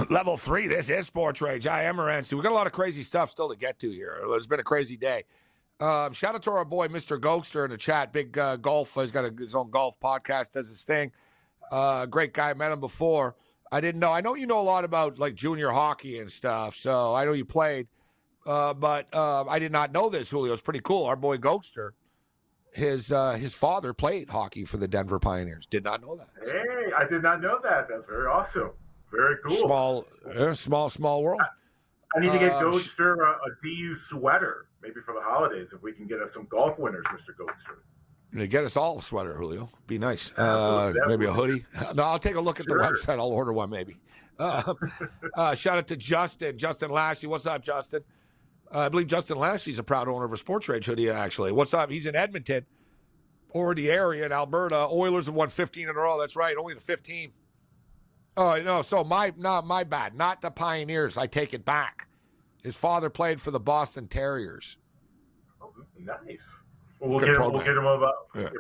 Level 3, this is SportsRage. I am Morency. We got a lot of crazy stuff still to get to here. It's been a crazy day. Shout out to our boy, Mr. Gokster, in the chat. Big golf. He's got his own golf podcast, does his thing. Great guy. Met him before. I didn't know. I know you know a lot about like junior hockey and stuff, so I know you played. But I did not know this, Julio. It's pretty cool. Our boy Gokster, his father played hockey for the Denver Pioneers. Did not know that. Hey, I did not know that. That's very awesome. Very cool. Small world. I need to get Gokster a DU sweater, maybe for the holidays, if we can get us some golf winners, Mr. Gokster. Get us all a sweater, Julio. Be nice. Absolutely. Maybe a hoodie. No, I'll take a look at the website. I'll order one, maybe. Shout out to Justin Lashley. What's up, Justin? I believe Justin Lashley's a proud owner of a SportsRage hoodie, actually. What's up? He's in Edmonton or the area in Alberta. Oilers have won 15 in a row. That's right, only the 15. Oh, no, so my bad. Not the Pioneers. I take it back. His father played for the Boston Terriers. Oh, nice. Well, we'll get him a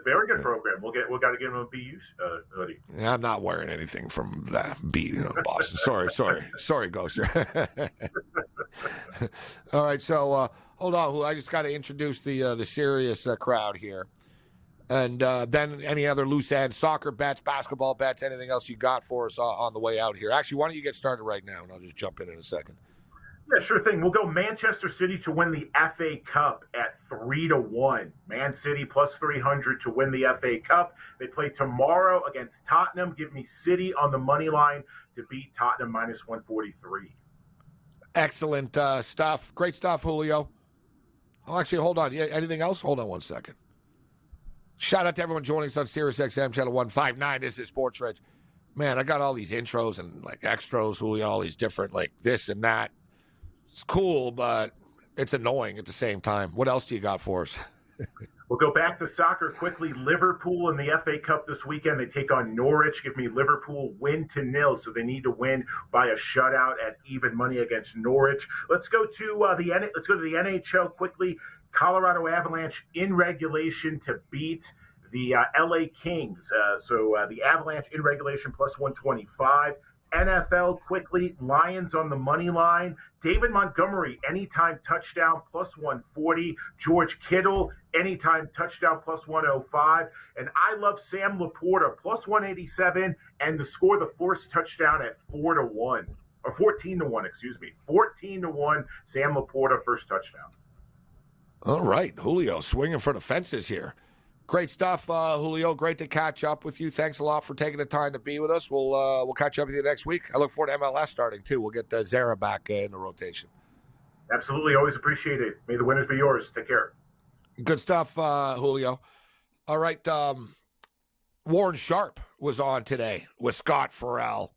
very good program. We'll got to get him a BU hoodie. Yeah, I'm not wearing anything from that Boston. Sorry, Ghoster. All right, so hold on. I just got to introduce the serious crowd here. And then any other loose ends, soccer bets, basketball bets, anything else you got for us on the way out here? Actually, why don't you get started right now, and I'll just jump in a second. Yeah, sure thing. We'll go Manchester City to win the FA Cup at 3-1. Man City plus 300 to win the FA Cup. They play tomorrow against Tottenham. Give me City on the money line to beat Tottenham minus 143. Excellent stuff. Great stuff, Julio. Oh, actually, hold on. Yeah, anything else? Hold on one second. Shout out to everyone joining us on SiriusXM channel 159. This is SportsRage. Man, I got all these intros and like extras, Julio, all these different like this and that. It's cool, but it's annoying at the same time. What else do you got for us? We'll go back to soccer quickly. Liverpool in the FA Cup this weekend. They take on Norwich. Give me Liverpool win to nil. So they need to win by a shutout at even money against Norwich. Let's go to the NHL quickly. Colorado Avalanche in regulation to beat the LA Kings. So the Avalanche in regulation plus 125. NFL quickly, Lions on the money line. David Montgomery, anytime touchdown, plus 140. George Kittle, anytime touchdown, plus 105. And I love Sam Laporta, plus 187, and to score the first touchdown at 4-1. Or 14-1, excuse me. 14-1, Sam Laporta, first touchdown. All right, Julio, swinging for the fences here. Great stuff, Julio. Great to catch up with you. Thanks a lot for taking the time to be with us. We'll catch up with you next week. I look forward to MLS starting, too. We'll get Zara back in the rotation. Absolutely. Always appreciate it. May the winners be yours. Take care. Good stuff, Julio. All right. Warren Sharp was on today with Scott Farrell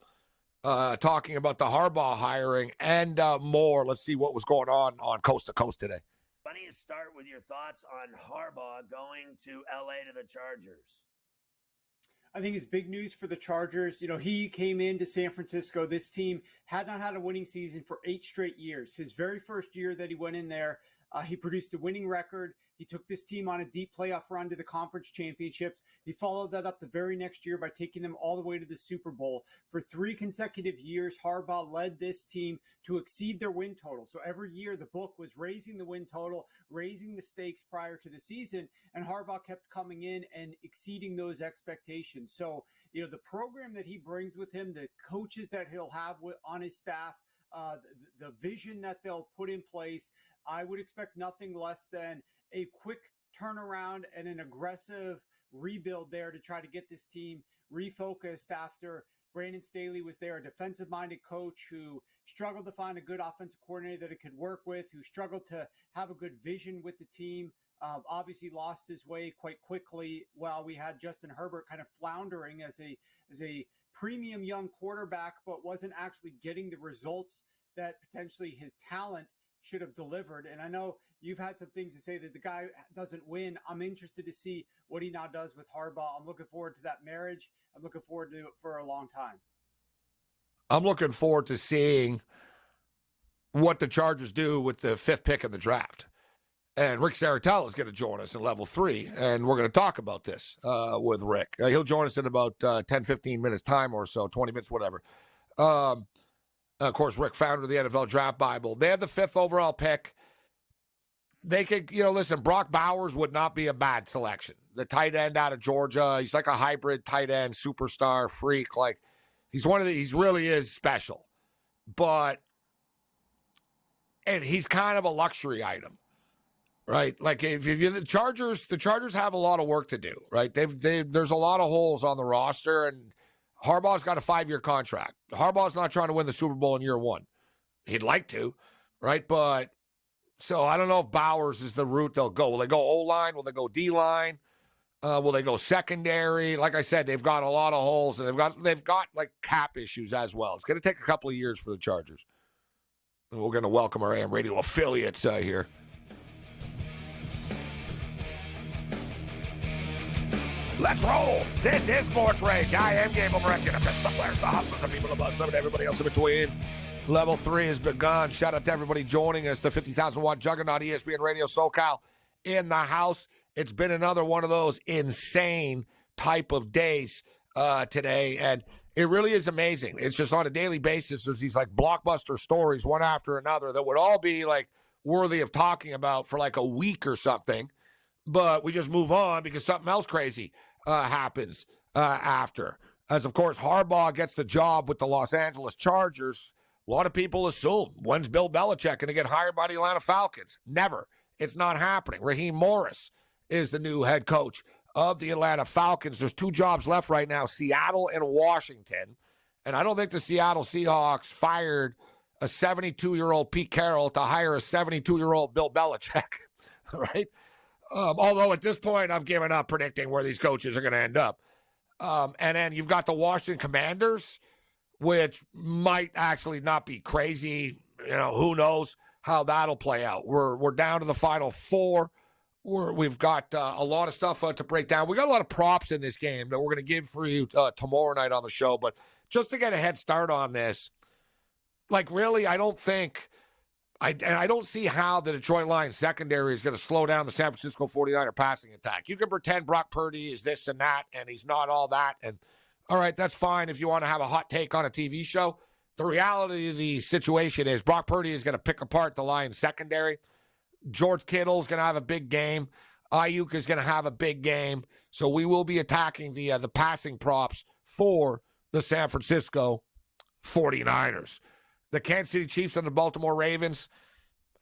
talking about the Harbaugh hiring and more. Let's see what was going on Coast to Coast today. Why don't you start with your thoughts on Harbaugh going to L.A. to the Chargers? I think it's big news for the Chargers. You know, he came into San Francisco. This team had not had a winning season for 8 straight years. His very first year that he went in there, he produced a winning record. He took this team on a deep playoff run to the conference championships. He followed that up the very next year by taking them all the way to the Super Bowl. For 3 consecutive years, Harbaugh led this team to exceed their win total. So every year the book was raising the win total, raising the stakes prior to the season, and Harbaugh kept coming in and exceeding those expectations. So, you know, the program that he brings with him, the coaches that he'll have on his staff, the vision that they'll put in place, I would expect nothing less than a quick turnaround and an aggressive rebuild there to try to get this team refocused after Brandon Staley was there, a defensive-minded coach who struggled to find a good offensive coordinator that it could work with, who struggled to have a good vision with the team. Obviously lost his way quite quickly while we had Justin Herbert kind of floundering as a premium young quarterback, but wasn't actually getting the results that potentially his talent should have delivered. And I know you've had some things to say that the guy doesn't win. I'm interested to see what he now does with Harbaugh. I'm looking forward to that marriage. I'm looking forward to it for a long time. I'm looking forward to seeing what the Chargers do with the 5th pick in the draft. And Rick Saratella is going to join us in level 3, and we're going to talk about this with Rick. He'll join us in about 10, 15 minutes time or so, 20 minutes, whatever. Of course, Rick, founder of the NFL Draft Bible. They have the 5th overall pick. They could, listen, Brock Bowers would not be a bad selection. The tight end out of Georgia. He's like a hybrid tight end, superstar, freak. Like, he really is special. And he's kind of a luxury item, right? Like, if you're the Chargers have a lot of work to do, right? There's a lot of holes on the roster, and Harbaugh's got a 5-year contract. Harbaugh's not trying to win the Super Bowl in year 1. He'd like to, right? So I don't know if Bowers is the route they'll go. Will they go O-line? Will they go D-line? Will they go secondary? Like I said, they've got a lot of holes, and they've got like cap issues as well. It's going to take a couple of years for the Chargers. And we're going to welcome our AM radio affiliates here. Let's roll. This is Sports Rage. I am Gabriel Morency. The best, the players, the hustlers, the people, the bus, and everybody else in between. Level 3 has begun. Shout out to everybody joining us. The 50,000-watt juggernaut, ESPN Radio SoCal in the house. It's been another one of those insane type of days today, and it really is amazing. It's just on a daily basis. There's these like blockbuster stories, one after another, that would all be like worthy of talking about for like a week or something, but we just move on because something else crazy happens after. As, of course, Harbaugh gets the job with the Los Angeles Chargers. A lot of people assume, when's Bill Belichick going to get hired by the Atlanta Falcons? Never. It's not happening. Raheem Morris is the new head coach of the Atlanta Falcons. There's 2 jobs left right now, Seattle and Washington. And I don't think the Seattle Seahawks fired a 72-year-old Pete Carroll to hire a 72-year-old Bill Belichick, right? Although at this point, I've given up predicting where these coaches are going to end up. And then you've got the Washington Commanders, which might actually not be crazy. Who knows how that'll play out. We're down to the Final 4. We've got a lot of stuff to break down. We got a lot of props in this game that we're going to give for you tomorrow night on the show. But just to get a head start on this, like really, I don't see how the Detroit Lions secondary is going to slow down the San Francisco 49er passing attack. You can pretend Brock Purdy is this and that, and he's not all that. And all right, that's fine if you want to have a hot take on a TV show. The reality of the situation is Brock Purdy is going to pick apart the Lions secondary. George Kittle is going to have a big game. Ayuk is going to have a big game. So we will be attacking the passing props for the San Francisco 49ers. The Kansas City Chiefs and the Baltimore Ravens,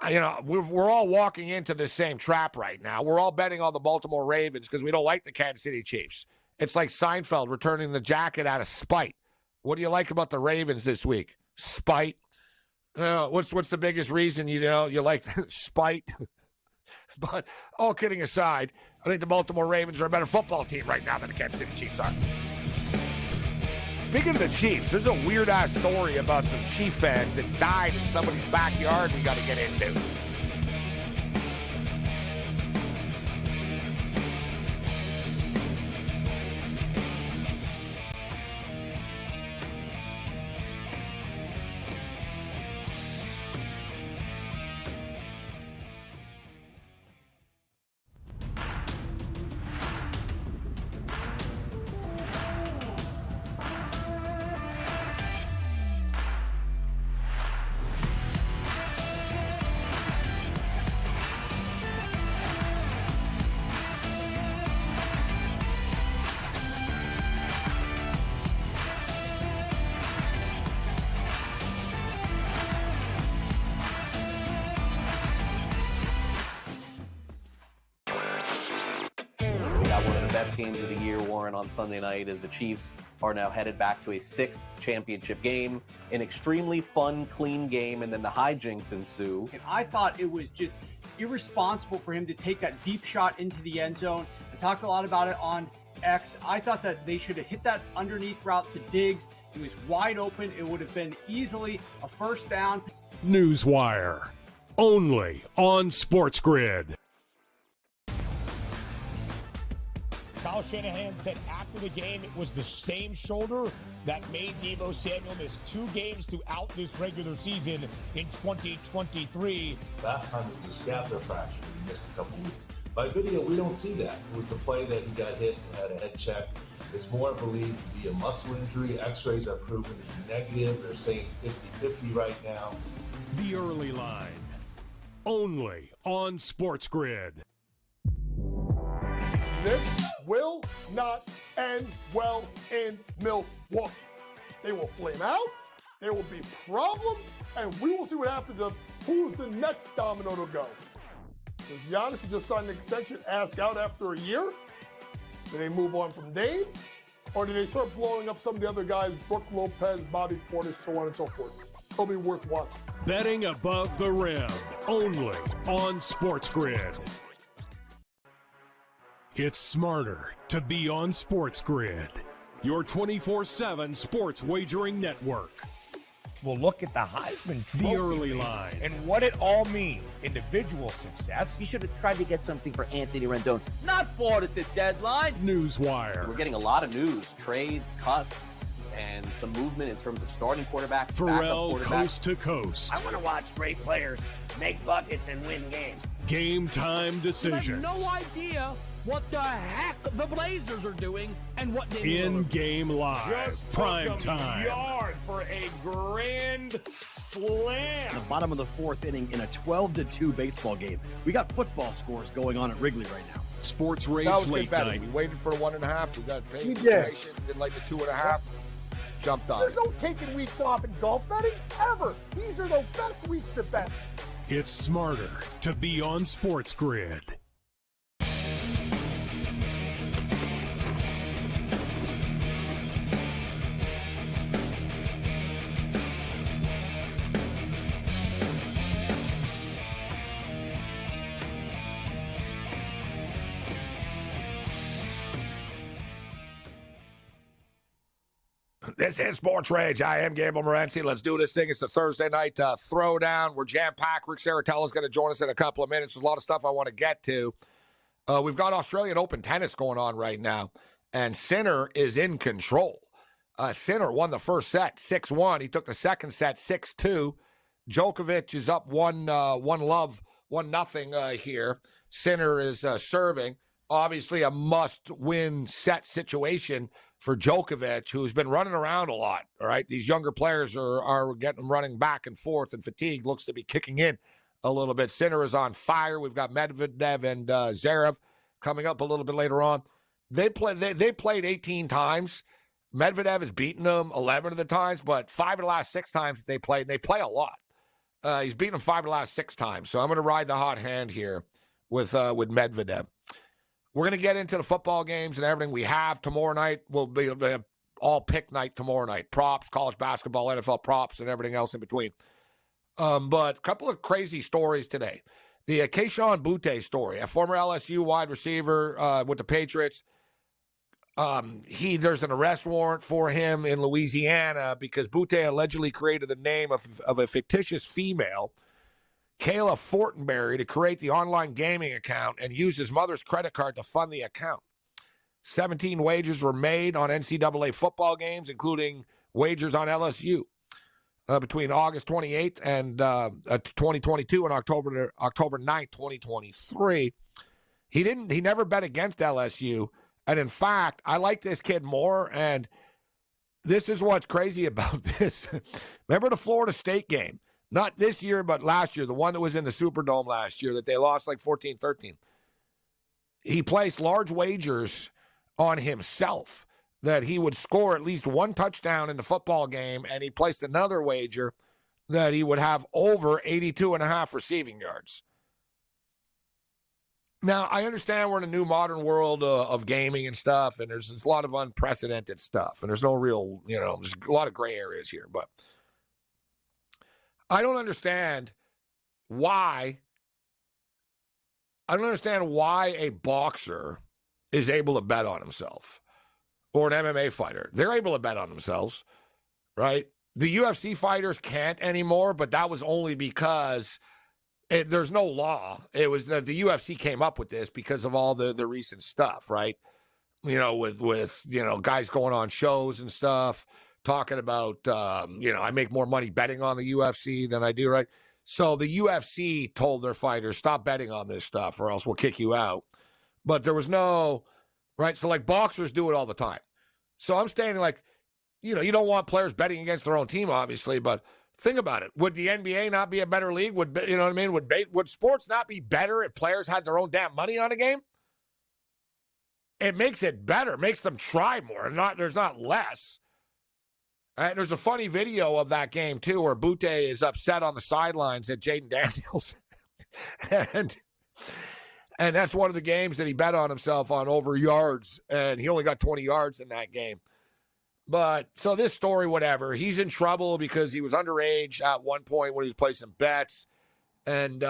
we're all walking into the same trap right now. We're all betting on the Baltimore Ravens because we don't like the Kansas City Chiefs. It's like Seinfeld returning the jacket out of spite. What do you like about the Ravens this week? Spite. What's the biggest reason you like spite? But all kidding aside, I think the Baltimore Ravens are a better football team right now than the Kansas City Chiefs are. Speaking of the Chiefs, there's a weird-ass story about some Chief fans that died in somebody's backyard we got to get into. Games of the year, Warren, on Sunday night, as the Chiefs are now headed back to a 6th championship game. An extremely fun, clean game, and then the hijinks ensue. And I thought it was just irresponsible for him to take that deep shot into the end zone. I talked a lot about it on X. I thought that they should have hit that underneath route to Diggs. He was wide open. It would have been easily a first down. Newswire, only on SportsGrid. Kyle Shanahan said after the game it was the same shoulder that made Deebo Samuel miss 2 games throughout this regular season in 2023. Last time it was a scapular fracture. He missed a couple weeks. By video, we don't see that. It was the play that he got hit and had a head check. It's more believed to be a muscle injury. X-rays are proven to be negative. They're saying 50-50 right now. The Early Line, only on SportsGrid. This will not end well in Milwaukee. They will flame out, there will be problems, and we will see what happens of who's the next domino to go. Does Giannis, who just signed an extension, ask out after a year? Do they move on from Dame? Or do they start blowing up some of the other guys, Brook Lopez, Bobby Portis, so on and so forth? It'll be worth watching. Betting above the rim, only on SportsGrid. It's smarter to be on SportsGrid, your 24/7 sports wagering network. We'll look at the Heisman Trophy The Early race Line. and what it all means. Individual success. You should have tried to get something for Anthony Rendon. Not bought at the deadline. Newswire. We're getting a lot of news, trades, cuts, and some movement in terms of starting quarterbacks, Pharrell, backup quarterbacks. coast to coast. I want to watch great players make buckets and win games. Game time decisions. I have no idea what the heck the Blazers are doing and what they In-game live, Just prime took 'em time. yard for a grand slam. The bottom of the fourth inning in a 12-2 baseball game. We got football scores going on at Wrigley right now. SportsRage That was late good betting. night. We waited for 1.5. We got paid. We did. Did like the 2.5. Jumped on There's it. no taking weeks off in golf betting, ever. These are the best weeks to bet. It's smarter to be on SportsGrid. This is Sports Rage. I am Gabriel Morency. Let's do this thing. It's the Thursday night throwdown. We're jam-packed. Rick Saratella is going to join us in a couple of minutes. There's a lot of stuff I want to get to. We've got Australian Open tennis going on right now, and Sinner is in control. Sinner won the first set 6-1. He took the second set 6-2. Djokovic is up 1-0 here. Sinner is serving. Obviously a must-win set situation for Djokovic, who's been running around a lot, all right? These younger players are getting running back and forth, and fatigue looks to be kicking in a little bit. Sinner is on fire. We've got Medvedev and Zverev coming up a little bit later on. They played 18 times. Medvedev has beaten them 11 of the times, but 5 of the last 6 times that they played, and they play a lot. He's beaten them 5 of the last 6 times. So I'm going to ride the hot hand here with Medvedev. We're going to get into the football games and everything we have tomorrow night. Will be all pick night tomorrow night. Props, college basketball, NFL props, and everything else in between. But a couple of crazy stories today. The Kayshon Boutte story, a former LSU wide receiver with the Patriots. There's an arrest warrant for him in Louisiana because Boutte allegedly created the name of a fictitious female, Kayla Fortenberry, to create the online gaming account and use his mother's credit card to fund the account. 17 wagers were made on NCAA football games, including wagers on LSU between August 28th and 2022 and October 9th, 2023. He never bet against LSU. And in fact, I like this kid more. And this is what's crazy about this. Remember the Florida State game? Not this year, but last year, the one that was in the Superdome last year that they lost like 14-13. He placed large wagers on himself that he would score at least one touchdown in the football game, and he placed another wager that he would have over 82.5 receiving yards. Now, I understand we're in a new modern world of gaming and stuff, and there's a lot of unprecedented stuff, and there's no real, there's a lot of gray areas here, but I don't understand why a boxer is able to bet on himself or an MMA fighter. They're able to bet on themselves, right? The UFC fighters can't anymore, but that was only because there's no law. It was the UFC came up with this because of all the recent stuff, right? With guys going on shows and stuff, talking about, I make more money betting on the UFC than I do, right? So the UFC told their fighters, stop betting on this stuff or else we'll kick you out. But there was no, right? So like boxers do it all the time. So I'm standing like, you don't want players betting against their own team, obviously, but think about it. Would the NBA not be a better league? Would, you know what I mean? Would sports not be better if players had their own damn money on a game? It makes it better, makes them try more. There's not less. And there's a funny video of that game, too, where Butte is upset on the sidelines at Jaden Daniels. And that's one of the games that he bet on himself on over yards, and he only got 20 yards in that game. But so this story, whatever, he's in trouble because he was underage at one point when he was placing bets, and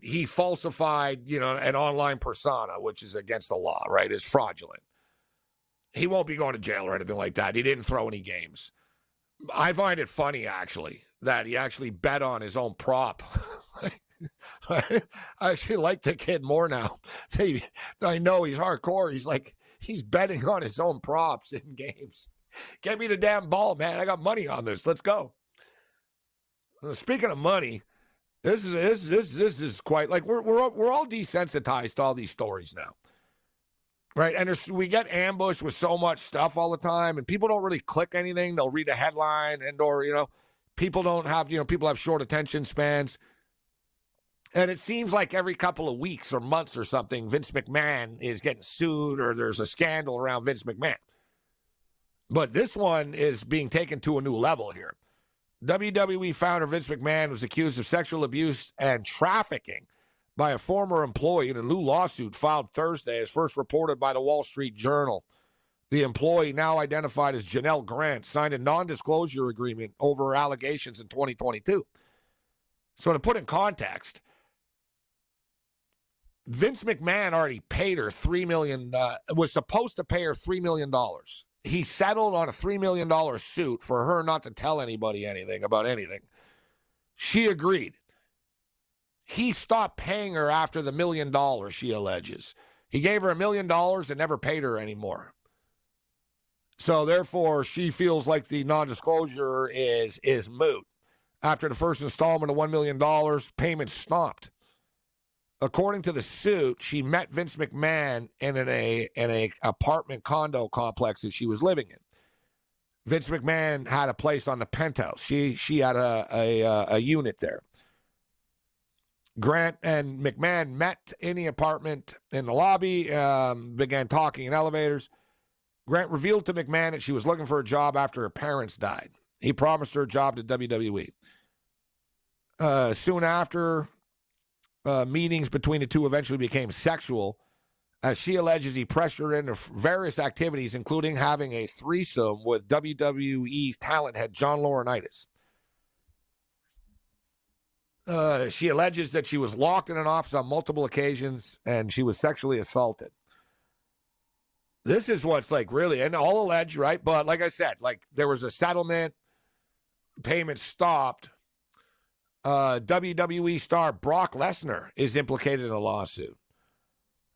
he falsified, an online persona, which is against the law, right? It's fraudulent. He won't be going to jail or anything like that. He didn't throw any games. I find it funny, actually, that he actually bet on his own prop. I actually like the kid more now. I know he's hardcore. He's betting on his own props in games. Get me the damn ball, man. I got money on this. Let's go. Speaking of money, this is quite like we're all desensitized to all these stories now, right? And we get ambushed with so much stuff all the time, and people don't really click anything. They'll read a headline, or people don't have people have short attention spans. And it seems like every couple of weeks or months or something, Vince McMahon is getting sued or there's a scandal around Vince McMahon. But this one is being taken to a new level here. WWE founder Vince McMahon was accused of sexual abuse and trafficking by a former employee in a new lawsuit filed Thursday, as first reported by the Wall Street Journal. The employee, now identified as Janelle Grant, signed a non-disclosure agreement over allegations in 2022. So to put in context, Vince McMahon already paid her $3 million, was supposed to pay her $3 million. He settled on a $3 million suit for her not to tell anybody anything about anything. She agreed. He stopped paying her after the $1 million, she alleges. He gave her $1 million and never paid her anymore. So therefore, she feels like the non-disclosure is moot. After the first installment of $1 million, payment stopped. According to the suit, she met Vince McMahon in an apartment condo complex that she was living in. Vince McMahon had a place on the penthouse. She had a unit there. Grant and McMahon met in the apartment in the lobby, began talking in elevators. Grant revealed to McMahon that she was looking for a job after her parents died. He promised her a job at WWE. Soon after, meetings between the two eventually became sexual, as she alleges he pressured her into various activities, including having a threesome with WWE's talent head John Laurinaitis. She alleges that she was locked in an office on multiple occasions and she was sexually assaulted. This is what's like really, and all alleged, right? But like I said, like there was a settlement, payment stopped. WWE star Brock Lesnar is implicated in a lawsuit.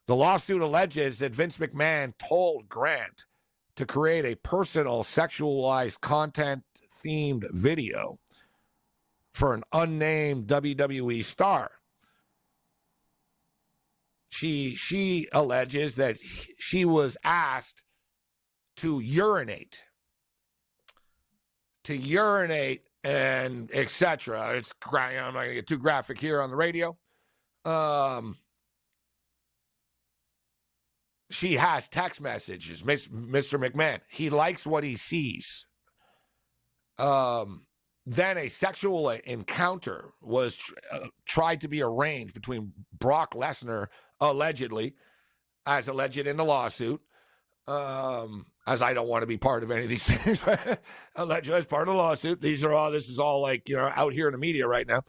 The lawsuit alleges that Vince McMahon told Grant to create a personal sexualized content-themed video for an unnamed WWE star. She alleges that she was asked to urinate and etc. I'm not going to get too graphic here on the radio. She has text messages, Mr. McMahon. He likes what he sees. Then a sexual encounter was tried to be arranged between Brock Lesnar, allegedly, as alleged in the lawsuit, as I don't want to be part of any of these things, allegedly as part of the lawsuit. This is all like, out here in the media right now.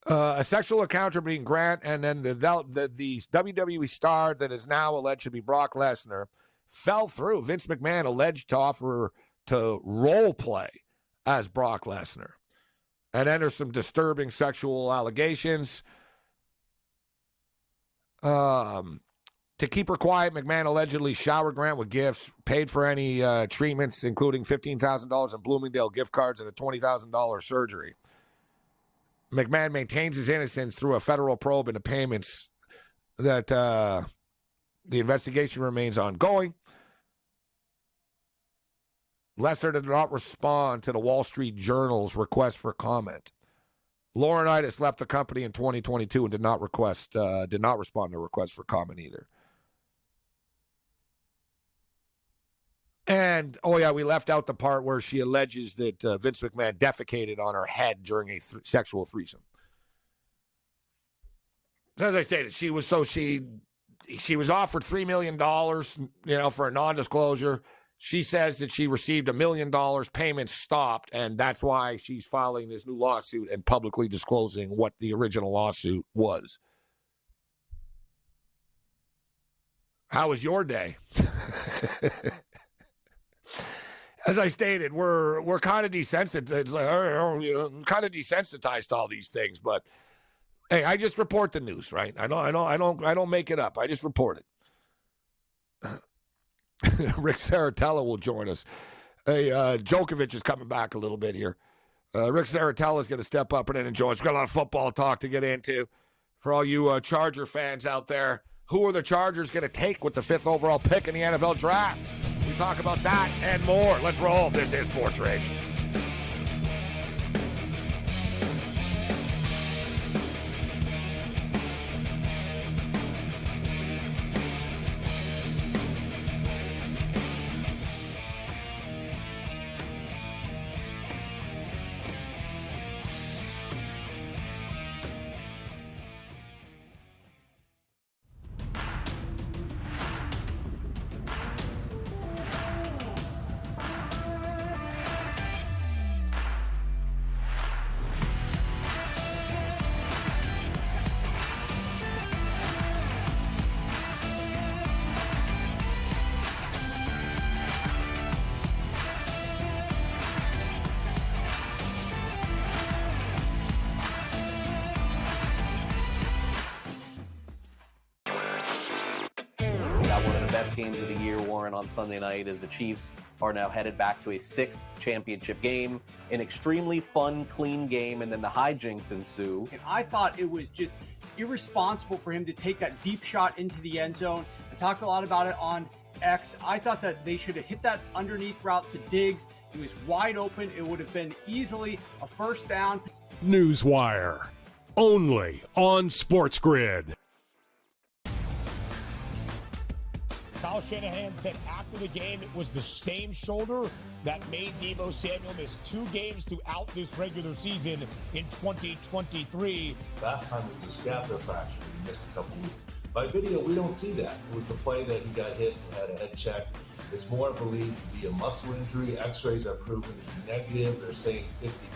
A sexual encounter between Grant and then the WWE star that is now alleged to be Brock Lesnar fell through. Vince McMahon alleged to offer her to role play as Brock Lesnar. And then there's some disturbing sexual allegations. To keep her quiet, McMahon allegedly showered Grant with gifts, paid for any treatments, including $15,000 in Bloomingdale gift cards and a $20,000 surgery. McMahon maintains his innocence through a federal probe into payments that the investigation remains ongoing. Lesser did not respond to the Wall Street Journal's request for comment. Laurinaitis left the company in 2022 and did not respond to requests for comment either. And, we left out the part where she alleges that Vince McMahon defecated on her head during a sexual threesome. As I stated, she was offered $3 million, for a non-disclosure. She says that she received $1 million, payments stopped, and that's why she's filing this new lawsuit and publicly disclosing what the original lawsuit was. How was your day? As I stated, we're kind of desensitized. It's like, kind of desensitized to all these things. But hey, I just report the news, right? I don't make it up. I just report it. Rick Saratella will join us. Hey, Djokovic is coming back a little bit here. Rick Saratella is going to step up and join us. We've got a lot of football talk to get into. For all you Charger fans out there, who are the Chargers going to take with the 5th overall pick in the NFL draft? We talk about that and more. Let's roll. This is Sports Rage. Games of the year, Warren, on Sunday night as the Chiefs are now headed back to a 6th championship game. An extremely fun, clean game, and then the hijinks ensue. And I thought it was just irresponsible for him to take that deep shot into the end zone. I talked a lot about it on X. I thought that they should have hit that underneath route to Diggs. He was wide open. It would have been easily a first down. Newswire, only on SportsGrid. Kyle Shanahan said after the game it was the same shoulder that made Deebo Samuel miss 2 games throughout this regular season in 2023. Last time it was a scapular fracture. He missed a couple weeks. By video, we don't see that. It was the play that he got hit and had a head check. It's more believed to be a muscle injury. X-rays are proven to be negative. They're saying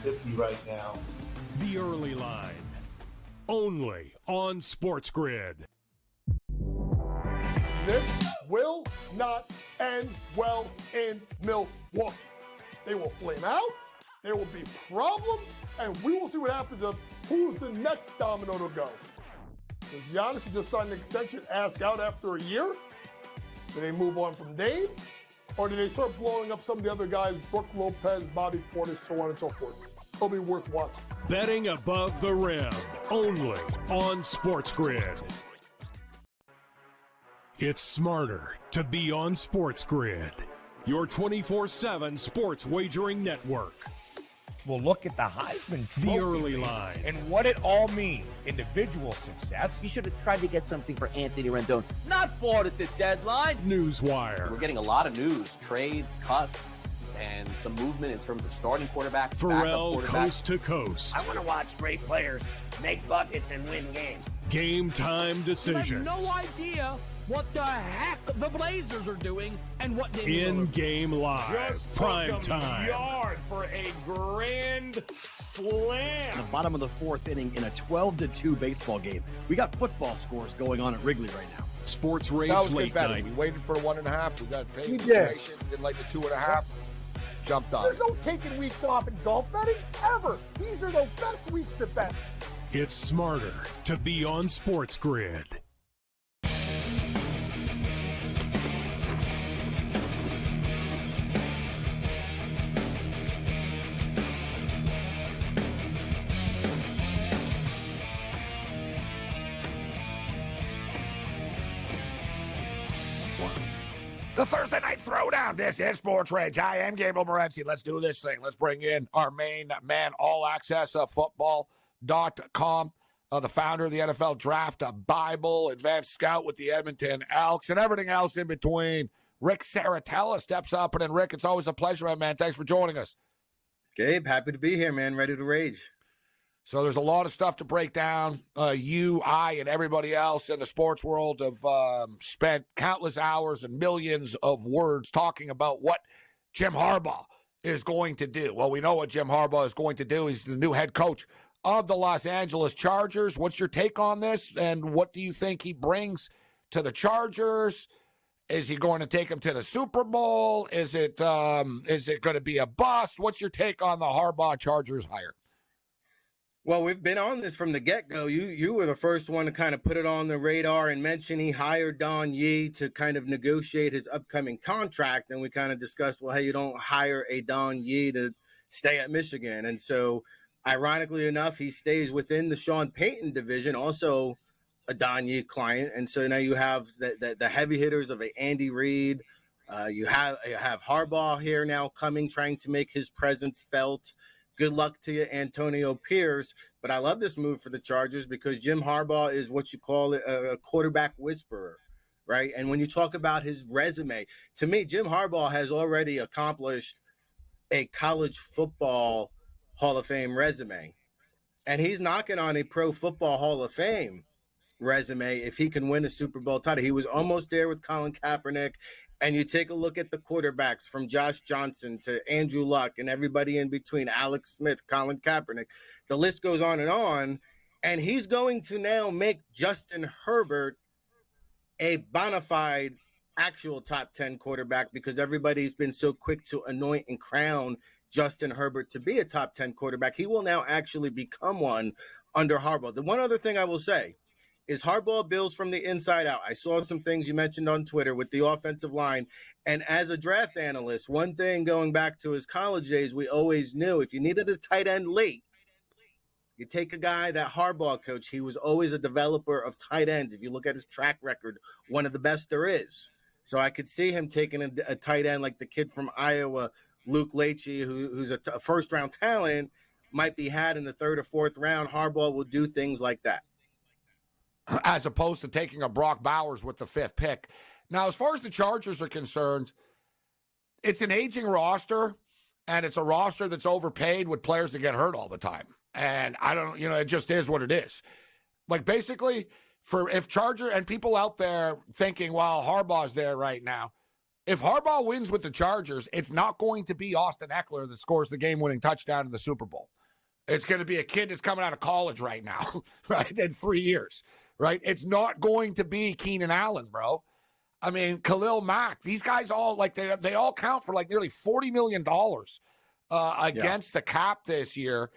50-50 right now. The Early Line, only on SportsGrid. This will not end well in Milwaukee. They will flame out, there will be problems, and we will see what happens of who's the next domino to go. Does Giannis just sign an extension, ask out after a year? Do they move on from Dame? Or do they start blowing up some of the other guys, Brook Lopez, Bobby Portis, so on and so forth? It'll be worth watching. Betting above the rim, only on SportsGrid. It's smarter to be on SportsGrid, your 24/7 sports wagering network. We'll look at the Heisman Trophy The Early Line and what it all means. Individual success. You should have tried to get something for Anthony Rendon, not bought at the deadline. Newswire. We're getting a lot of news, trades, cuts, and some movement in terms of starting quarterbacks, Pharrell backup quarterbacks. coast to coast. I want to watch great players make buckets and win games. Game time decisions. I have no idea what the heck the Blazers are doing and what they In-game live, Just prime took them time. yard for a grand slam. The bottom of the 4th inning in a 12-2 baseball game. We got football scores going on at Wrigley right now. Sports Rage That was late good betting. night. We waited for 1.5. We got paid. We did. Didn't like the 2.5. Jumped on There's it. no taking weeks off in golf betting, ever. These are the best weeks to bet. It's smarter to be on SportsGrid. The Thursday Night Throwdown. This is Sports Rage. I am Gabriel Morency. Let's do this thing. Let's bring in our main man, All Access Football.com, the founder of the NFL Draft Bible, advanced scout with the Edmonton Elks, and everything else in between. Rick Saratella steps up. And then, Rick, it's always a pleasure, my man. Thanks for joining us. Gabe, happy to be here, man. Ready to rage. So there's a lot of stuff to break down. You, I, and everybody else in the sports world have spent countless hours and millions of words talking about what Jim Harbaugh is going to do. Well, we know what Jim Harbaugh is going to do. He's the new head coach of the Los Angeles Chargers. What's your take on this, and what do you think he brings to the Chargers? Is he going to take them to the Super Bowl? Is it going to be a bust? What's your take on the Harbaugh Chargers hire? Well, we've been on this from the get-go. You were the first one to kind of put it on the radar and mention he hired Don Yee to kind of negotiate his upcoming contract. And we kind of discussed, well, hey, you don't hire a Don Yee to stay at Michigan. And so, ironically enough, he stays within the Sean Payton division, also a Don Yee client. And so now you have the heavy hitters of a Andy Reid. You have Harbaugh here now coming, trying to make his presence felt. Good luck to you, Antonio Pierce. But I love this move for the Chargers because Jim Harbaugh is what you call a quarterback whisperer, right? And when you talk about his resume, to me, Jim Harbaugh has already accomplished a college football Hall of Fame resume. And he's knocking on a Pro Football Hall of Fame resume if he can win a Super Bowl title. He was almost there with Colin Kaepernick. And you take a look at the quarterbacks from Josh Johnson to Andrew Luck and everybody in between, Alex Smith, Colin Kaepernick. The list goes on. And he's going to now make Justin Herbert a bona fide actual top 10 quarterback because everybody's been so quick to anoint and crown Justin Herbert to be a top 10 quarterback. He will now actually become one under Harbaugh. The one other thing I will say is Harbaugh builds from the inside out. I saw some things you mentioned on Twitter with the offensive line. And as a draft analyst, one thing going back to his college days, we always knew if you needed a tight end late, you take a guy, that Harbaugh coach, he was always a developer of tight ends. If you look at his track record, one of the best there is. So I could see him taking a tight end like the kid from Iowa, Luke Leachy, who's a first-round talent, might be had in the third or fourth round. Harbaugh will do things like that, as opposed to taking a Brock Bowers with the 5th pick. Now, as far as the Chargers are concerned, it's an aging roster, and it's a roster that's overpaid with players that get hurt all the time. And I don't, it just is what it is. Like, basically, if Charger and people out there thinking, well, Harbaugh's there right now, if Harbaugh wins with the Chargers, it's not going to be Austin Eckler that scores the game-winning touchdown in the Super Bowl. It's going to be a kid that's coming out of college right now, right, in 3 years. Right? It's not going to be Keenan Allen, bro. I mean, Khalil Mack. These guys all, like, they all count for, like, nearly $40 million against the cap this year.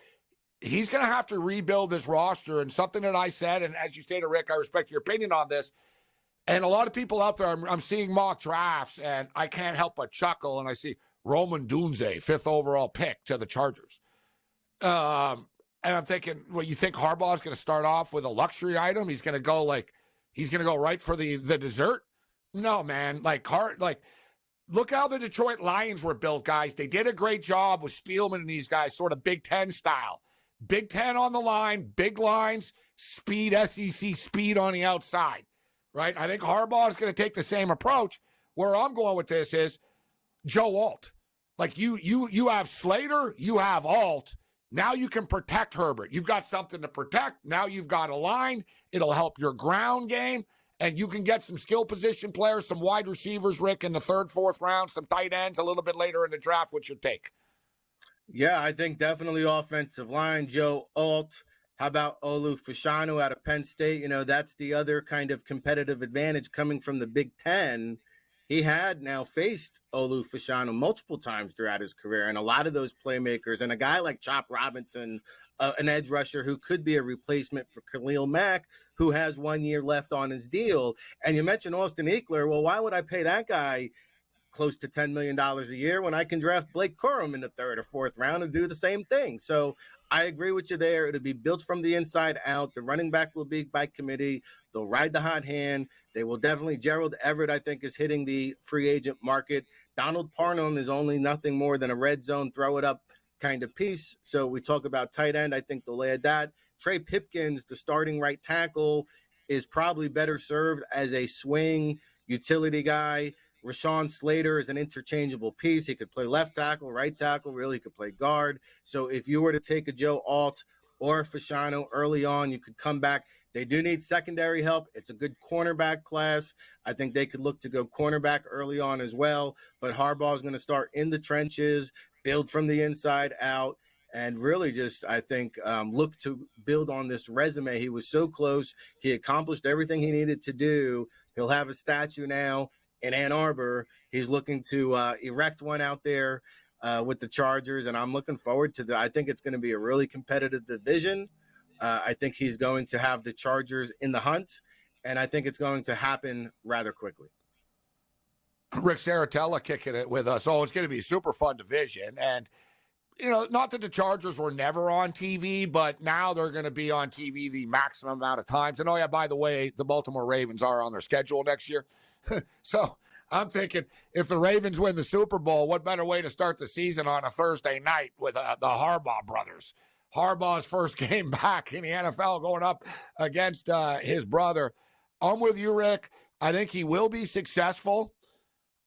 He's going to have to rebuild this roster. And something that I said, and as you stated, Rick, I respect your opinion on this. And a lot of people out there, I'm seeing mock drafts, and I can't help but chuckle. And I see Roman Dunze, 5th overall pick to the Chargers. And I'm thinking, well, you think Harbaugh is going to start off with a luxury item? He's going to go right for the dessert? No, man. Look how the Detroit Lions were built, guys. They did a great job with Spielman and these guys, sort of Big Ten style. Big Ten on the line, big lines, speed, SEC speed on the outside, right? I think Harbaugh is going to take the same approach. Where I'm going with this is Joe Alt. Like, you have Slater, you have Alt. Now you can protect Herbert. You've got something to protect. Now you've got a line. It'll help your ground game. And you can get some skill position players, some wide receivers, Rick, in the 3rd, 4th round, some tight ends a little bit later in the draft. What's your take? Yeah, I think definitely offensive line, Joe Alt. How about Olu Fashanu out of Penn State? That's the other kind of competitive advantage coming from the Big Ten. He had now faced Olu Fashanu multiple times throughout his career, and a lot of those playmakers, and a guy like Chop Robinson, an edge rusher who could be a replacement for Khalil Mack, who has 1 year left on his deal. And you mentioned Austin Eckler. Well, why would I pay that guy close to $10 million a year when I can draft Blake Corum in the 3rd or 4th round and do the same thing? So I agree with you there. It'll be built from the inside out. The running back will be by committee. They'll ride the hot hand. They will definitely. Gerald Everett, I think, is hitting the free agent market. Donald Parham is only nothing more than a red zone, throw it up kind of piece. So we talk about tight end. I think they'll add that. Trey Pipkins, the starting right tackle, is probably better served as a swing utility guy. Rashawn Slater is an interchangeable piece. He could play left tackle, right tackle, really could play guard. So if you were to take a Joe Alt or a Fasciano early on, you could come back. They do need secondary help. It's a good cornerback class. I think they could look to go cornerback early on as well. But Harbaugh is going to start in the trenches, build from the inside out, and really just, I think, look to build on this resume. He was so close. He accomplished everything he needed to do. He'll have a statue now in Ann Arbor. He's looking to erect one out there with the Chargers, and I'm looking forward to that. I think it's going to be a really competitive division. I think he's going to have the Chargers in the hunt, and I think it's going to happen rather quickly. Rick Saratella kicking it with us. Oh, it's going to be a super fun division. And, you know, not that the Chargers were never on TV, but now they're going to be on TV the maximum amount of times. And, oh, yeah, by the way, the Baltimore Ravens are on their schedule next year. So I'm thinking if the Ravens win the Super Bowl, what better way to start the season on a Thursday night with the Harbaugh brothers? Harbaugh's first game back in the NFL going up against his brother. I'm with you, Rick. I think he will be successful.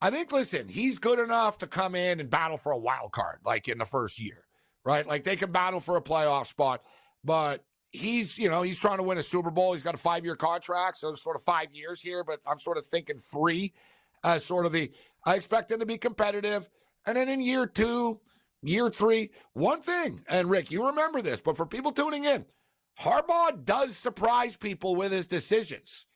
I think, listen, he's good enough to come in and battle for a wild card, like in the first year, right? Like they can battle for a playoff spot, but he's trying to win a Super Bowl. He's got a 5-year contract, so it's sort of 5 years here, but I'm sort of thinking 3 as sort of I expect him to be competitive. And then in year 2, year 3, one thing, and Rick, you remember this, but for people tuning in, Harbaugh does surprise people with his decisions,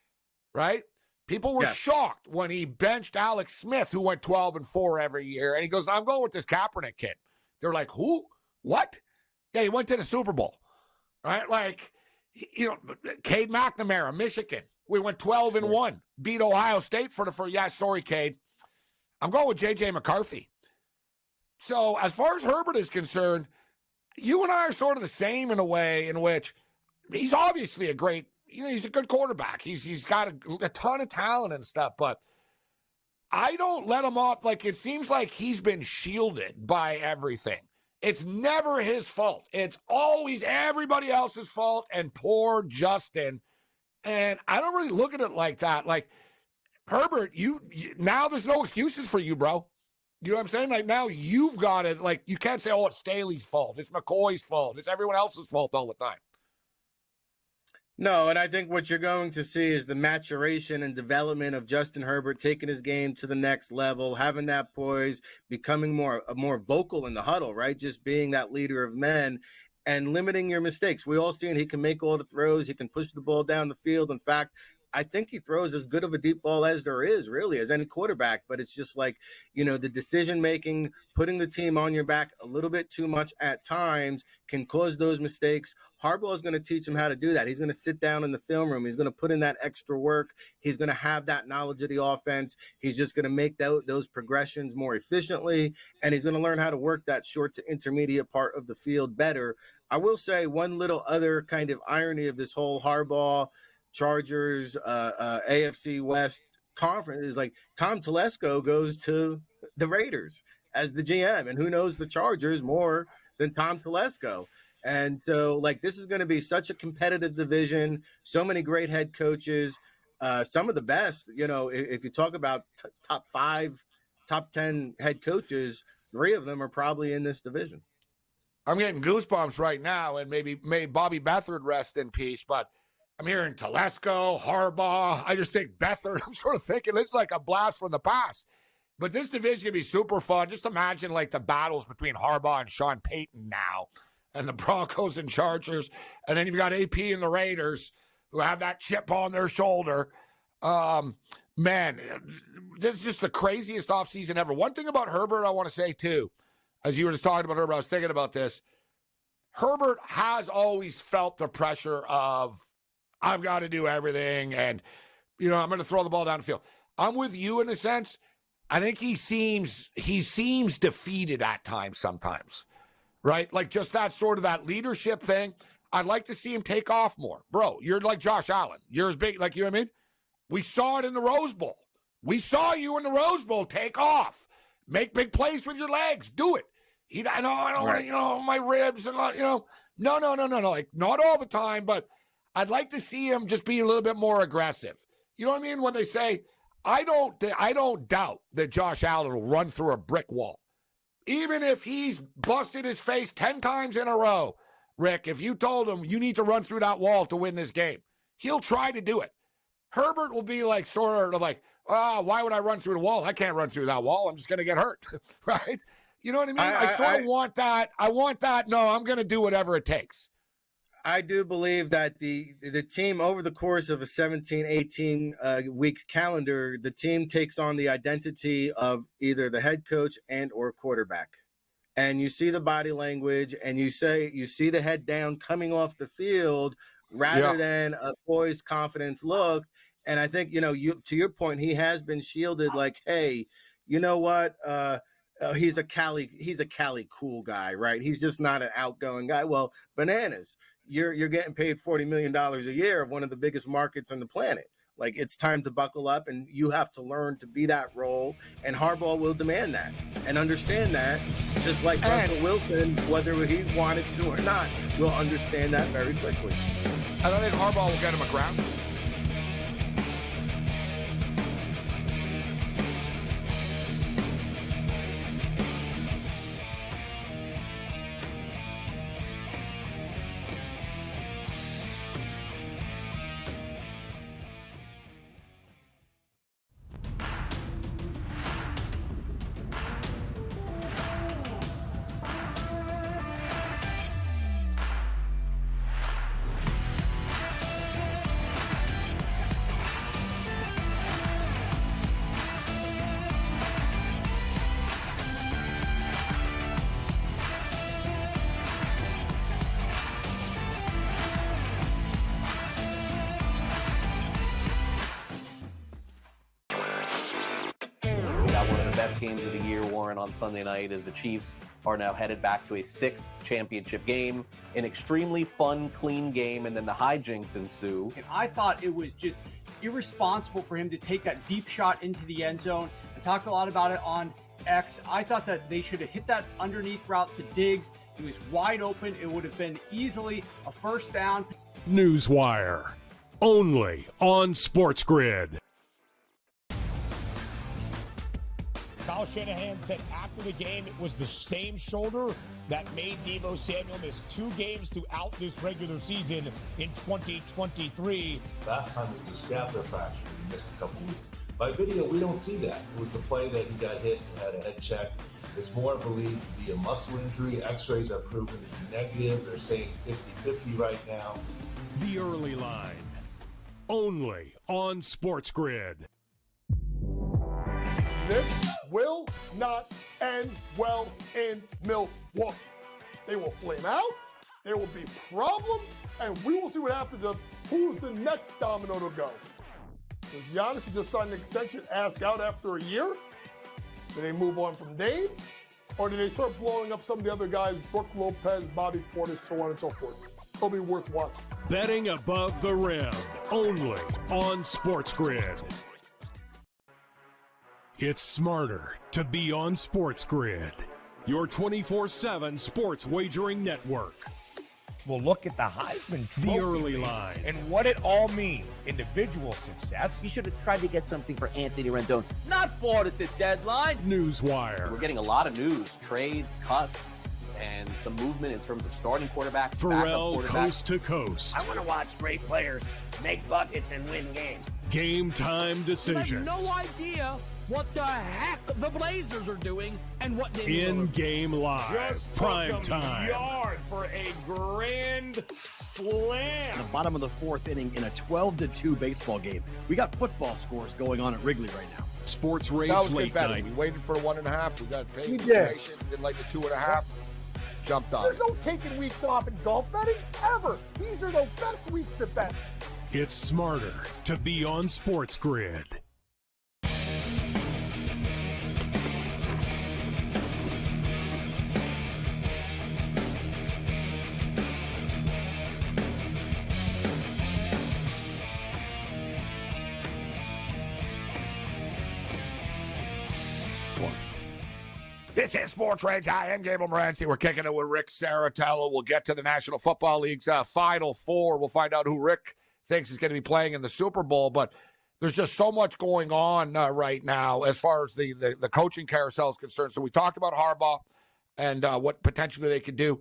right? People were shocked when he benched Alex Smith, who went 12-4 every year. And he goes, I'm going with this Kaepernick kid. They're like, who? What? Yeah, he went to the Super Bowl. Right? Like, you know, Cade McNamara, Michigan. We went 12-1, beat Ohio State for the first. Yeah, sorry, Cade. I'm going with J.J. McCarthy. So as far as Herbert is concerned, you and I are sort of the same in a way in which he's obviously a great, he's a good quarterback. He's got a ton of talent and stuff, but I don't let him off. Like, it seems like he's been shielded by everything. It's never his fault. It's always everybody else's fault and poor Justin. And I don't really look at it like that. Like, Herbert, you now there's no excuses for you, bro. You know what I'm saying? Like, now you've got it. Like, you can't say, oh, it's Staley's fault. It's McCoy's fault. It's everyone else's fault all the time. No, and I think what you're going to see is the maturation and development of Justin Herbert, taking his game to the next level, having that poise, becoming more vocal in the huddle, right? Just being that leader of men and limiting your mistakes. We all seen he can make all the throws. He can push the ball down the field. In fact, I think he throws as good of a deep ball as there is, really, as any quarterback. But it's just like, you know, the decision-making, putting the team on your back a little bit too much at times can cause those mistakes. Harbaugh is going to teach him how to do that. He's going to sit down in the film room. He's going to put in that extra work. He's going to have that knowledge of the offense. He's just going to make those progressions more efficiently, and he's going to learn how to work that short to intermediate part of the field better. I will say one little other kind of irony of this whole Harbaugh, Chargers, AFC West conference is like Tom Telesco goes to the Raiders as the GM, and who knows the Chargers more than Tom Telesco. And so, like, this is going to be such a competitive division, so many great head coaches, some of the best. You know, if you talk about top 5, top 10 head coaches, 3 of them are probably in this division. I'm getting goosebumps right now, and may Bobby Beathard rest in peace, but I'm hearing Telesco, Harbaugh. I just think Beathard. I'm sort of thinking it's like a blast from the past. But this division can be super fun. Just imagine, like, the battles between Harbaugh and Sean Payton now, and the Broncos and Chargers. And then you've got AP and the Raiders, who have that chip on their shoulder. Man, this is just the craziest offseason ever. One thing about Herbert I want to say, too, as you were just talking about Herbert, I was thinking about this. Herbert has always felt the pressure of, I've got to do everything, and, you know, I'm going to throw the ball down the field. I'm with you in a sense. I think he seems defeated at times sometimes, right? Like just that leadership thing. I'd like to see him take off more. Bro, you're like Josh Allen. You're as big, like, you know what I mean? We saw it in the Rose Bowl. We saw you in the Rose Bowl. Take off. Make big plays with your legs. Do it. I don't want to, my ribs and, no. Like, not all the time, but I'd like to see him just be a little bit more aggressive. You know what I mean? When they say, I don't doubt that Josh Allen will run through a brick wall. Even if he's busted his face 10 times in a row, Rick, if you told him you need to run through that wall to win this game, he'll try to do it. Herbert will be like, sort of like, why would I run through the wall? I can't run through that wall. I'm just going to get hurt, right? You know what I mean? I want that. I want that. No, I'm going to do whatever it takes. I do believe that the team, over the course of a 17, 18 week calendar, the team takes on the identity of either the head coach and or quarterback. And you see the body language and you see the head down coming off the field rather than a poised, confidence look. And I think, to your point, he has been shielded like, hey, you know what? He's a Cali cool guy, right? He's just not an outgoing guy. Well, bananas. You're getting paid $40 million a year of one of the biggest markets on the planet. Like, it's time to buckle up, and you have to learn to be that role. And Harbaugh will demand that and understand that, just like Russell Wilson, whether he wanted to or not, will understand that very quickly. And I think Harbaugh will get him a ground. Games of the year, Warren, on Sunday night, as the Chiefs are now headed back to a 6th championship game. An extremely fun, clean game, and then the hijinks ensue. And I thought it was just irresponsible for him to take that deep shot into the end zone. I talked a lot about it on X. I thought that they should have hit that underneath route to Diggs. He was wide open. It would have been easily a first down. Newswire, only on SportsGrid. Kyle Shanahan said after the game it was the same shoulder that made Deebo Samuel miss 2 games throughout this regular season in 2023. Last time it was a scapular fracture. He missed a couple weeks. By video, we don't see that. It was the play that he got hit and had a head check. It's more believed to be a muscle injury. X-rays are proven to be negative. They're saying 50-50 right now. The Early Line, only on SportsGrid. This will not end well in Milwaukee. They will flame out, there will be problems, and we will see what happens of who's the next domino to go. Does Giannis, who just signed an extension, ask out after a year? Do they move on from Dame? Or do they start blowing up some of the other guys, Brook Lopez, Bobby Portis, so on and so forth? It'll be worth watching. Betting above the rim, only on SportsGrid. It's smarter to be on SportsGrid, your 24/7 sports wagering network. We'll look at the Heisman Trophy The Early Line and what it all means. Individual success. You should have tried to get something for Anthony Rendon. Not bought at the deadline. Newswire. We're getting a lot of news, trades, cuts, and some movement in terms of starting quarterback, Pharrell, backup quarterback. coast to coast. I want to watch great players make buckets and win games. Game time decisions. I have no idea what the heck the Blazers are doing and what they In-game live, Just prime time. Yard for a grand slam. The bottom of the 4th inning in a 12-2 baseball game. We got football scores going on at Wrigley right now. SportsRage That was late good betting. night. We waited for 1.5. We got paid. We did. Did like the 2.5. Jumped on There's it. no taking weeks off in golf betting, ever. These are the best weeks to bet. It's smarter to be on SportsGrid. This is Sports Rage. I am Gabriel Morency. We're kicking it with Rick Saratello. We'll get to the National Football League's Final Four. We'll find out who Rick thinks is going to be playing in the Super Bowl. But there's just so much going on right now as far as the coaching carousel is concerned. So we talked about Harbaugh and what potentially they could do